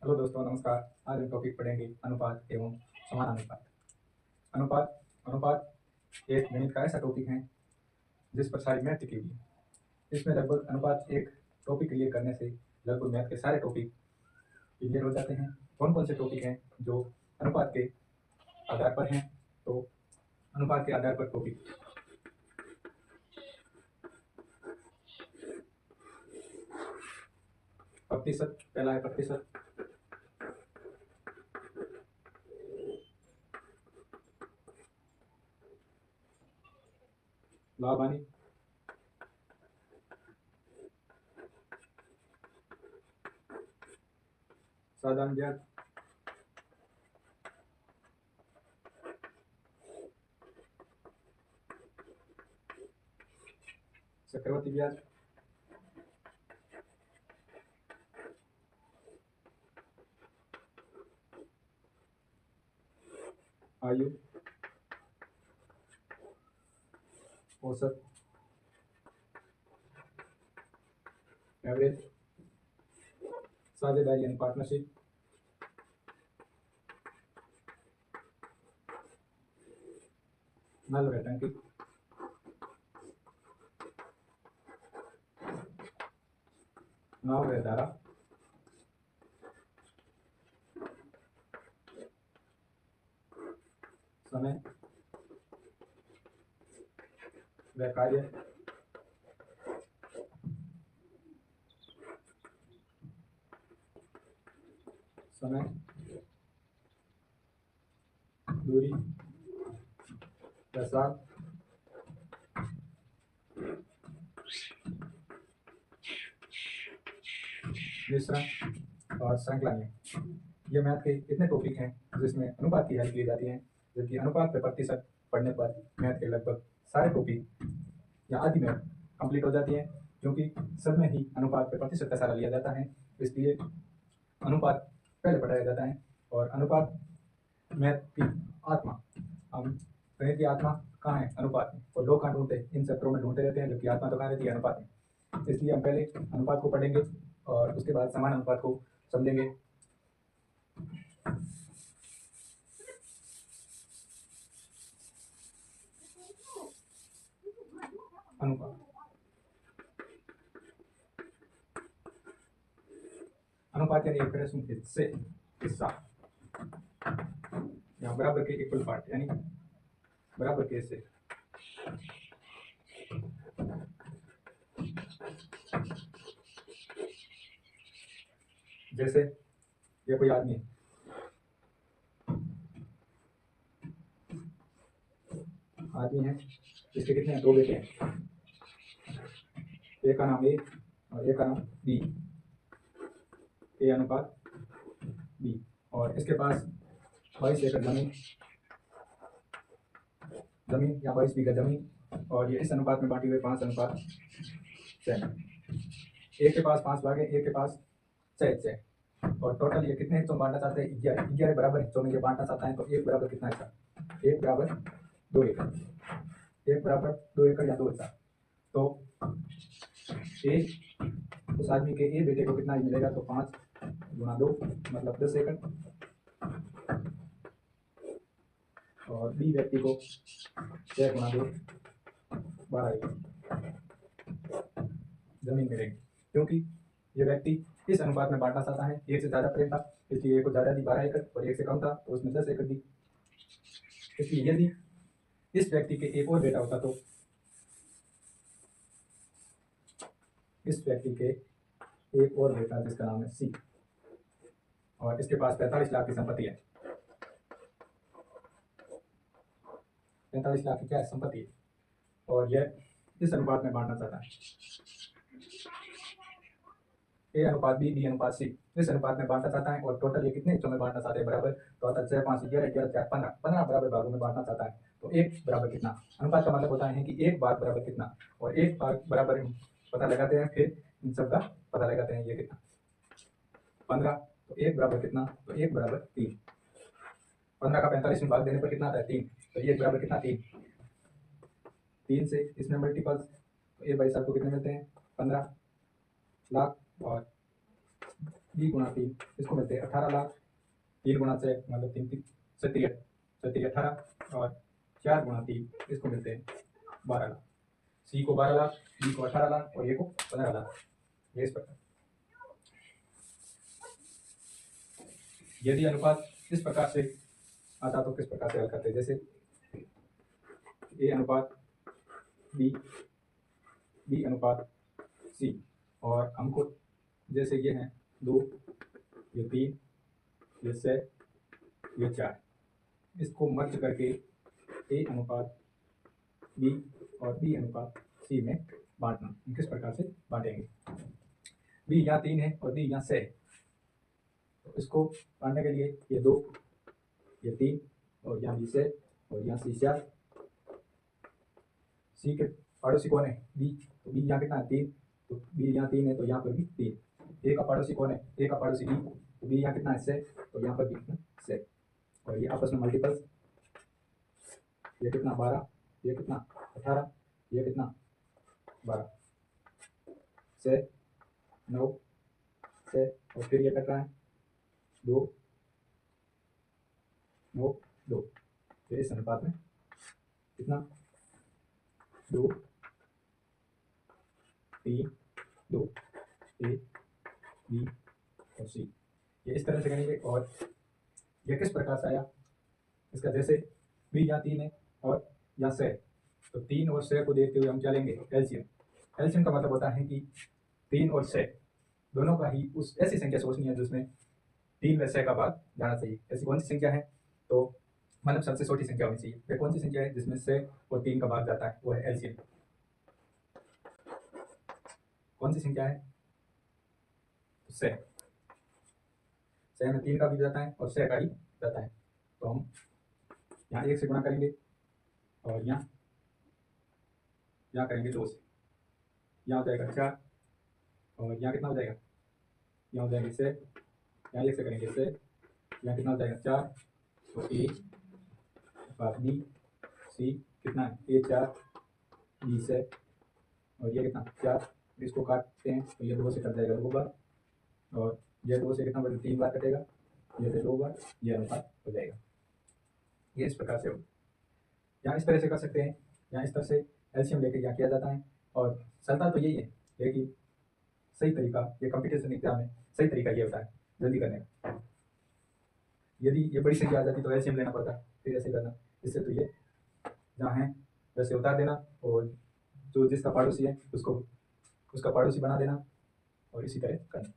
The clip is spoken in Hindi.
हेलो दोस्तों, नमस्कार। आज हम टॉपिक पढ़ेंगे अनुपात एवं समानुपात। अनुपात अनुपात एक गणित का ऐसा टॉपिक है जिस पर सारी मैथ टिकी हुई है। इसमें लगभग अनुपात एक टॉपिक क्लियर करने से लगभग मैथ के सारे टॉपिक क्लियर हो जाते हैं। कौन कौन से टॉपिक हैं जो अनुपात के आधार पर हैं? तो अनुपात के आधार पर टॉपिक प्रतिशत, पहला है प्रतिशत। लाभ हानि, साधारण ब्याज, चक्रवर्ती ब्याज, आयु, औसत, एवरेज, साझेदारी यानी पार्टनरशिप, नल व टंकी, नाव व धारा, समय व कार्य, समय, दूरी, प्रसार, मिश्रण और श्रृंखला नियम। ये मैथ के इतने टॉपिक हैं जिसमें अनुपात की हेल्प ली जाती है, जबकि अनुपात पे प्रतिशत पढ़ने पर मैथ के लगभग सारे टॉपिक या आधी मैथ कंप्लीट हो जाती है, क्योंकि सब में ही अनुपात पे प्रतिशत का सारा लिया जाता है। इसलिए अनुपात पहले पढ़ाया जाता है। और अनुपात मैथ की आत्मा, हम गणित की आत्मा कहाँ है? अनुपात में। और लोग कहाँ ढूंढते हैं? इन सेक्टरों में ढूंढते रहते हैं, जबकि आत्मा तो कहाँ रहती है? अनुपात में। इसलिए हम पहले अनुपात को पढ़ेंगे और उसके बाद समान अनुपात को समझेंगे। अनुपात अनुपात यानी एक तरह से हिस्सा या बराबर के इक्वल पार्ट, यानी बराबर के हिस्से। जैसे ये कोई आदमी है, इसके कितने हैं? दो बेटे हैं। एक का नाम ए और एक का नाम बी, ए अनुपात बी। और इसके पास 22 एकड़ जमीन या 22 बीघा जमीन, और ये इस अनुपात में बांटी हुई 5:6। एक के पास 5 भाग है, एक के पास 6 और टोटल ये कितने हिस्सों में बांटना चाहते हैं? 11 बराबर हिस्सों में ये बांटना चाहता है। तो एक बराबर कितना हिस्सा? एक बराबर 2 एकड़। एक बराबर 2 एकड़ या 2 हिस्सा। तो उस आदमी के ए बेटे को कितना मिलेगा? तो 5 गुणा 2 मतलब 10 एकड़। और बी व्यक्ति को 6 गुणा 2 12 एकड़ जमीन मिलेगी, क्योंकि ये व्यक्ति इस अनुपात में बांटना चाहता है। एक से ज्यादा प्रेम था, इसलिए एक को ज्यादा दी 12 एकड़, और एक से कम था तो उसने 10 एकड़ दी। इसलिए यदि इस व्यक्ति के एक और बेटा होता तो इस व्यक्ति के एक और बेटा जिसका नाम है सी, और इसके पास 45 लाख की संपत्ति है। 45 लाख की क्या संपत्ति है, और यह इस अनुपात में बांटना चाहता है। ए अनुपात बी, बी अनुपात सी इस अनुपात में बांटना चाहता है। और टोटल ये कितने हिस्सों में बांटना चाहते हैं? बराबर। तो आता 6 5 11 11 4 15 बराबर भागों में बांटना चाहता है। तो एक बराबर कितना? अनुपात का मतलब होता है कि एक भाग बराबर कितना, और एक भाग बराबर पता लगाते हैं, फिर इन सब का पता लगाते हैं। ये कितना? 15। तो एक बराबर कितना? तो एक बराबर 3। 15 का 45 में भाग देने पर कितना आता है? 3। तो एक बराबर कितना? 3। 3 से इसमें मल्टीपल्स, तो ए भाई साहब को कितने मिलते हैं? 15 लाख। और बी गुणा 3 इसको मिलते हैं 18,00,000। 3 गुणा 6 मतलब 3 3 37 37 18 और 4 गुणा 3 इसको मिलते हैं 12,00,000। सी को 12,00,000, बी को 18,00,000 और ए को 15,00,000। ये इस प्रकार यदि अनुपात इस प्रकार से आता तो किस प्रकार से हल करते, जैसे ए अनुपात बी, बी अनुपात सी, और हमको जैसे ये हैं 2, ये 3, ये 6, ये 4, इसको मर्ज करके ए अनुपात बी और बी अनुपात सी में बांटना। किस प्रकार से बांटेंगे, बी यहाँ 3 है और बी यहाँ 6 है, तो इसको बांटने के लिए ये 2, ये 3 और यहाँ बी 6 और यहाँ सी 4। सी के पड़ोसी कौन है, बी, तो बी यहाँ कितना है 3, तो बी यहाँ 3 है तो यहाँ पर भी 3। ए का पड़ोसी कौन है, ए का पड़ोसी बी, तो बी यहाँ कितना है 6, तो यहाँ पर भी कितना 6, और ये आपस में मल्टीपल्स, ये कितना 12, ये कितना 18, ये कितना 12, 6 9 6 और फिर ये कट रहा है 2 9 2, तो इस अनुपात में कितना 2 3 2 ए बी और सी। ये इस तरह से करेंगे। और यह किस प्रकार से आया इसका, जैसे बी यहाँ 3 है और यहाँ 6, तो 3 और 6 को देखते हुए हम क्या लेंगे, एलसीएम। एलसीएम का मतलब होता है कि 3 और 6 दोनों का ही उस ऐसी संख्या सोचनी है जिसमें 3 व 6 का भाग जाना चाहिए। ऐसी कौन सी संख्या है, तो मतलब सबसे छोटी संख्या होनी चाहिए। वह कौन सी संख्या है जिसमें 6 और 3 का भाग जाता है, वो है एलसीएम। कौन सी संख्या है, तो 6 में 3 का भी जाता है और 6 का ही जाता है, तो हम यहाँ 1 से गुणा करेंगे और यहाँ करेंगे 2 से, यहाँ हो जाएगा 4 और यहाँ कितना हो जाएगा, यहाँ हो जाएंगे 6, यहाँ 1 से करेंगे 6, यहाँ कितना हो जाएगा 4, तो ए बात बी सी कितना है, ए 4 बी 6 और ये कितना 4, इसको काटते हैं तो ये 2 से कट जाएगा 2 बार, और ये 2 से कितना बार 3 बार कटेगा, ये से 2 बार, ये अनुपात हो जाएगा। ये इस प्रकार से हो, यहाँ इस तरह से कर सकते हैं, यहाँ इस तरह से एलसीएम लेकर यहाँ किया जाता है। और चलता तो यही है, लेकिन सही तरीका ये कंप्यूटेशन एग्जाम में सही तरीका ये होता है जल्दी करने का। यदि ये बड़ी संख्या आ जाती तो एलसीएम लेना पड़ता, फिर ऐसे करना। इससे तो ये जहाँ है वैसे उतार देना, और जो जिसका पड़ोसी है उसको उसका पड़ोसी बना देना, और इसी तरह करना।